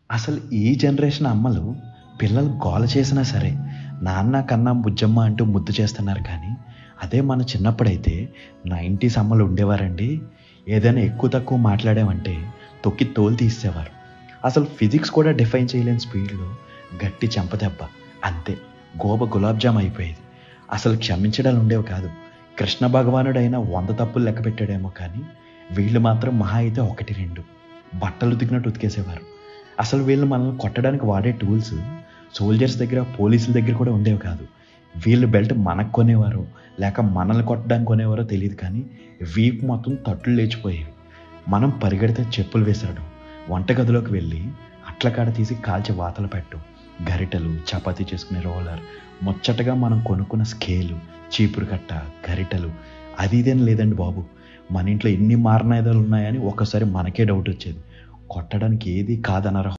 అసలు ఈ జనరేషన్ అమ్మలు పిల్లలు గోల చేసినా సరే, నాన్న కన్నా బుజ్జమ్మ అంటూ ముద్దు చేస్తున్నారు కానీ, అదే మన చిన్నప్పుడైతే 90స్ అమ్మలు ఉండేవారండి. ఏదైనా ఎక్కువ తక్కువ మాట్లాడామంటే తొక్కి తోలు తీసేవారు. అసలు ఫిజిక్స్ కూడా డిఫైన్ చేయలేని స్పీడ్‌లో గట్టి చెంపదెబ్బ. అంతే. గోబ గులాబ్ జామ్ అయిపోయేది. అసలు క్షమించడాలు ఉండేవి కాదు. కృష్ణ భగవానుడైనా 100 తప్పులు లెక్కపెట్టాడేమో కానీ, వీళ్ళు మాత్రం మహా అయితే 1, 2 బట్టలు ఉతికినట్టు ఉతికేసేవారు. అసలు వీళ్ళు మనల్ని కొట్టడానికి వాడే టూల్స్ సోల్జర్స్ దగ్గర, పోలీసుల దగ్గర కూడా ఉండేవి కాదు. వీళ్ళు బెల్ట్ మనకు కొనేవారో, లేక మనల్ని కొట్టడానికి కొనేవారో తెలీదు కానీ, వీపు మొత్తం తట్లు లేచిపోయేవి. మనం పరిగెడితే చెప్పులు వేశాడు. వంటగదిలోకి వెళ్ళి అట్ల కాడ తీసి కాల్చి వాతలు పెట్టు. గరిటెలు, చపాతీ చేసుకునే రోలర్, ముచ్చటగా మనం కొనుక్కున్న స్కేలు, చీపురు కట్ట, గరిటెలు అది ఇదేం లేదండి బాబు. మన ఇంట్లో ఎన్ని మారణాయుధాలు ఉన్నాయని ఒక్కసారి మనకే డౌట్ వచ్చేది. కొట్టడానికి ఏది కాదనరా